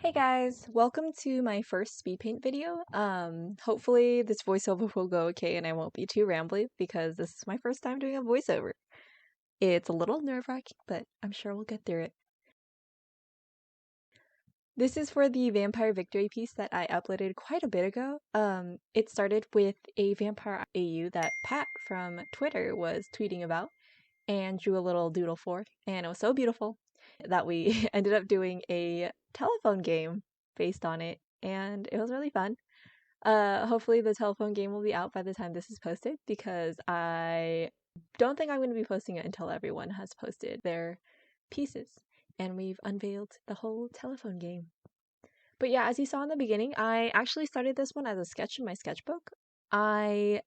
Hey guys, welcome to my first speed paint video. Hopefully this voiceover will go okay and I won't be too rambly because this is my first time doing a voiceover. It's a little nerve-wracking, but I'm sure we'll get through it. This is for the Vampire Victory piece that I uploaded quite a bit ago. It started with a vampire AU that Pat from Twitter was tweeting about and drew a little doodle for, and it was so beautiful that we ended up doing a telephone game based on it, and it was really fun. Hopefully the telephone game will be out by the time this is posted because I don't think I'm going to be posting it until everyone has posted their pieces and we've unveiled the whole telephone game. But yeah, as you saw in the beginning, I actually started this one as a sketch in my sketchbook. I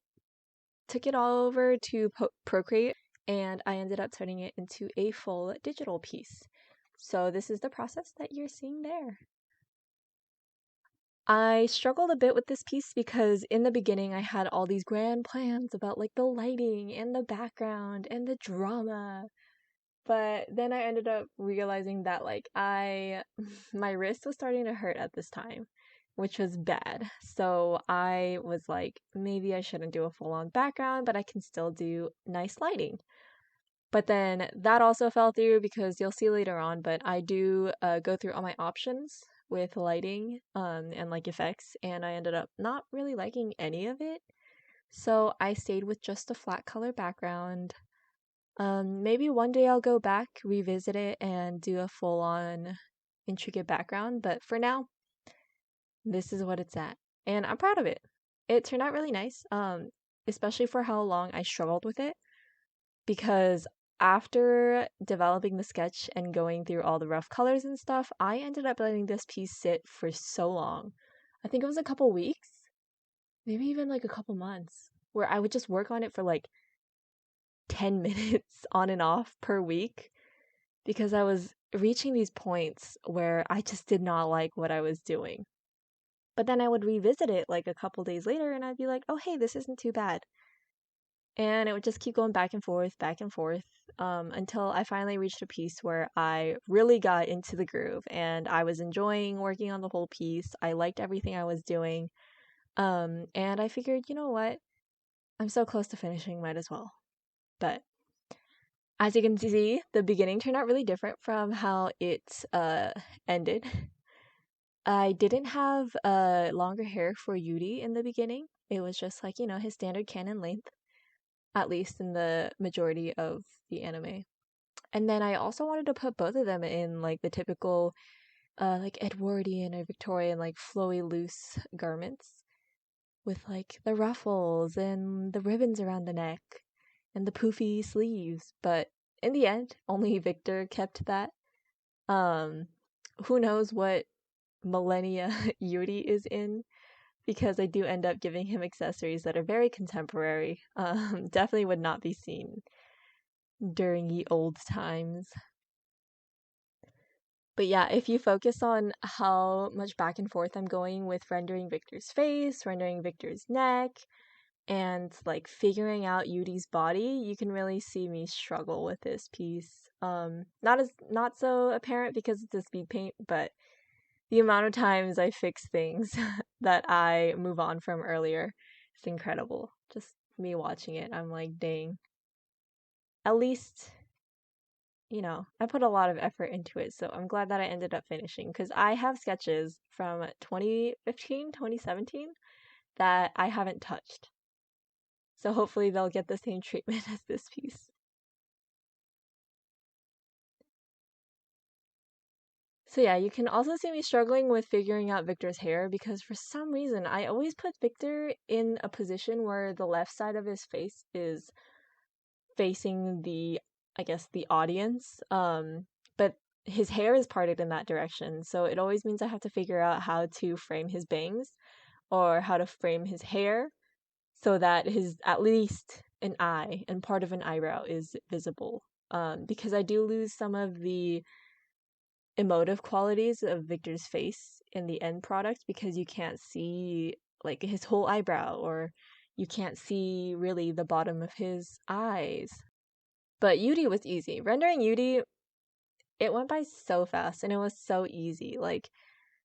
took it all over to Procreate and I ended up turning it into a full digital piece. So this is the process that you're seeing there. I struggled a bit with this piece because in the beginning I had all these grand plans about like the lighting and the background and the drama. But then I ended up realizing that my wrist was starting to hurt at this time, which was bad. So I was like, maybe I shouldn't do a full-on background, but I can still do nice lighting. But then that also fell through because you'll see later on, but I do go through all my options with lighting and like effects, and I ended up not really liking any of it. So I stayed with just a flat color background. Maybe one day I'll go back, revisit it, and do a full-on intricate background, but for now, this is what it's at. And I'm proud of it. It turned out really nice, especially for how long I struggled with it, because after developing the sketch and going through all the rough colors and stuff, I ended up letting this piece sit for so long. I think it was a couple weeks, maybe even like a couple months, where I would just work on it for like 10 minutes on and off per week because I was reaching these points where I just did not like what I was doing. But then I would revisit it like a couple days later and I'd be like, oh, hey, this isn't too bad. And it would just keep going back and forth, until I finally reached a piece where I really got into the groove and I was enjoying working on the whole piece. I liked everything I was doing. And I figured, you know what? I'm so close to finishing, might as well. But as you can see, the beginning turned out really different from how it ended. I didn't have longer hair for Yuri in the beginning. It was just like, his standard canon length, at least in the majority of the anime. And then I also wanted to put both of them in like the typical like Edwardian or Victorian like flowy loose garments with like the ruffles and the ribbons around the neck and the poofy sleeves. But in the end, only Victor kept that. Um who knows what millennia Yuri is in, because I do end up giving him accessories that are very contemporary. Definitely would not be seen during ye old times. But yeah, if you focus on how much back and forth I'm going with rendering Victor's face, rendering Victor's neck, and like figuring out Yuri's body, you can really see me struggle with this piece. Not so apparent because it's a speed paint, but the amount of times I fix things that I move on from earlier, it's incredible. Just me watching it, I'm like, dang. At least, I put a lot of effort into it, so I'm glad that I ended up finishing because I have sketches from 2015, 2017 that I haven't touched. So hopefully they'll get the same treatment as this piece. So yeah, you can also see me struggling with figuring out Victor's hair because for some reason I always put Victor in a position where the left side of his face is facing the audience. But his hair is parted in that direction, so it always means I have to figure out how to frame his bangs or how to frame his hair so that his at least an eye and part of an eyebrow is visible. Because I do lose some of the emotive qualities of Victor's face in the end product because you can't see like his whole eyebrow, or you can't see really the bottom of his eyes. But Yuri was easy. Rendering Yuri, it went by so fast and it was so easy. Like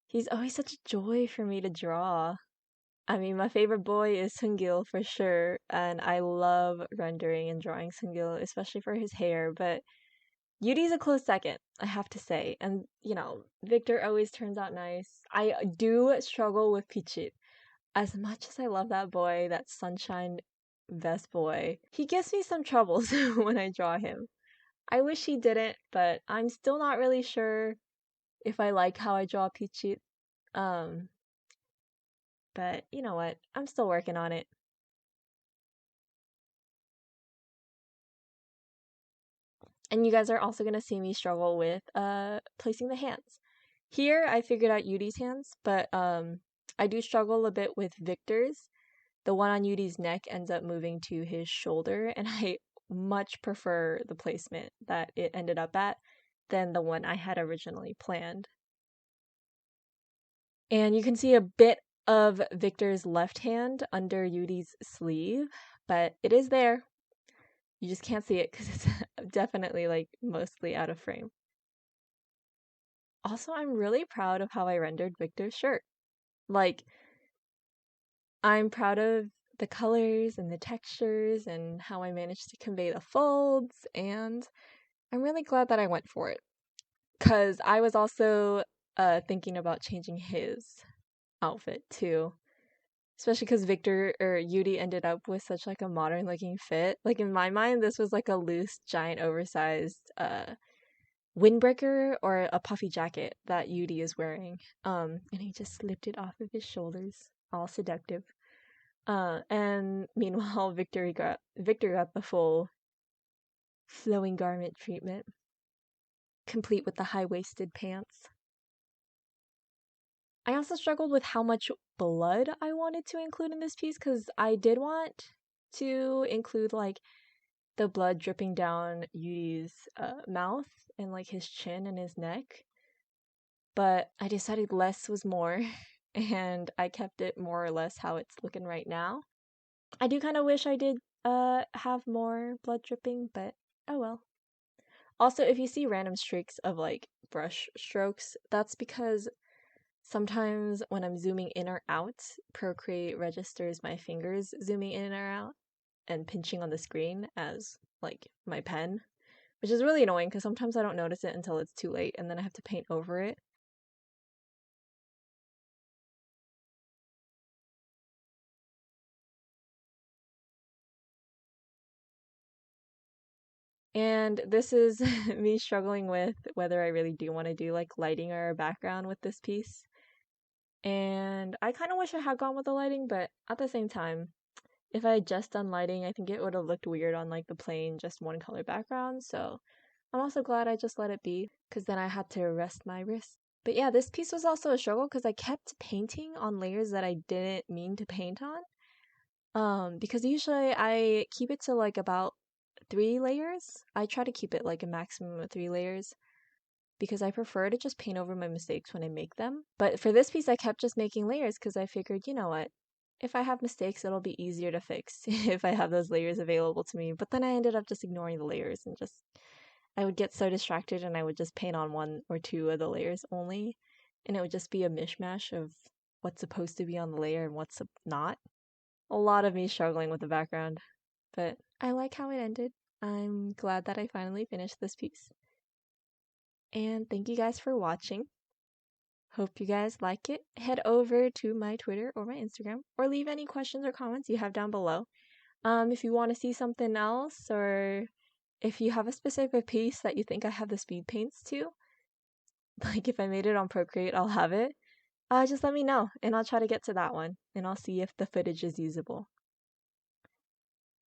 He's always such a joy for me to draw. I mean, my favorite boy is Seungil for sure, and I love rendering and drawing Seungil, especially for his hair, but Yudi's a close second, I have to say. And, Victor always turns out nice. I do struggle with Pichit. As much as I love that boy, that sunshine vest boy, he gives me some troubles when I draw him. I wish he didn't, but I'm still not really sure if I like how I draw Pichit. Um, but you know what? I'm still working on it. And you guys are also gonna see me struggle with placing the hands. Here I figured out Yudi's hands, but I do struggle a bit with Victor's. The one on Yudi's neck ends up moving to his shoulder, and I much prefer the placement that it ended up at than the one I had originally planned. And you can see a bit of Victor's left hand under Yudi's sleeve, but it is there. You just can't see it because it's definitely like mostly out of frame. Also, I'm really proud of how I rendered Victor's shirt. Like, I'm proud of the colors and the textures and how I managed to convey the folds, and I'm really glad that I went for it. Because I was also thinking about changing his outfit too. Especially because Victor or Yudi ended up with such like a modern looking fit. Like in my mind, this was like a loose, giant, oversized windbreaker or a puffy jacket that Yudi is wearing. And he just slipped it off of his shoulders, all seductive. And meanwhile, Victor got the full flowing garment treatment, complete with the high-waisted pants. I also struggled with how much blood I wanted to include in this piece because I did want to include like the blood dripping down Yudi's mouth and like his chin and his neck. But I decided less was more and I kept it more or less how it's looking right now. I do kind of wish I did have more blood dripping, but oh well. Also, if you see random streaks of like brush strokes, that's because sometimes when I'm zooming in or out, Procreate registers my fingers zooming in or out and pinching on the screen as like my pen, which is really annoying because sometimes I don't notice it until it's too late and then I have to paint over it. And this is me struggling with whether I really do want to do like lighting or a background with this piece. And I kind of wish I had gone with the lighting, but at the same time, if I had just done lighting, I think it would have looked weird on like the plain, just one color background. So I'm also glad I just let it be, because then I had to rest my wrist. But yeah, this piece was also a struggle because I kept painting on layers that I didn't mean to paint on. Because usually I keep it to like about 3 layers. I try to keep it like a maximum of 3 layers because I prefer to just paint over my mistakes when I make them. But for this piece, I kept just making layers because I figured, you know what? If I have mistakes, it'll be easier to fix if I have those layers available to me. But then I ended up just ignoring the layers and just, I would get so distracted and I would just paint on 1 or 2 of the layers only. And it would just be a mishmash of what's supposed to be on the layer and what's not. A lot of me struggling with the background. But I like how it ended. I'm glad that I finally finished this piece. And thank you guys for watching. Hope you guys like it. Head over to my Twitter or my Instagram or leave any questions or comments you have down below. If you want to see something else or if you have a specific piece that you think I have the speed paints to, like if I made it on Procreate, I'll have it. Just let me know and I'll try to get to that one and I'll see if the footage is usable.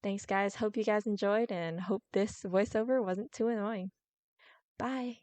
Thanks guys, hope you guys enjoyed and hope this voiceover wasn't too annoying. Bye!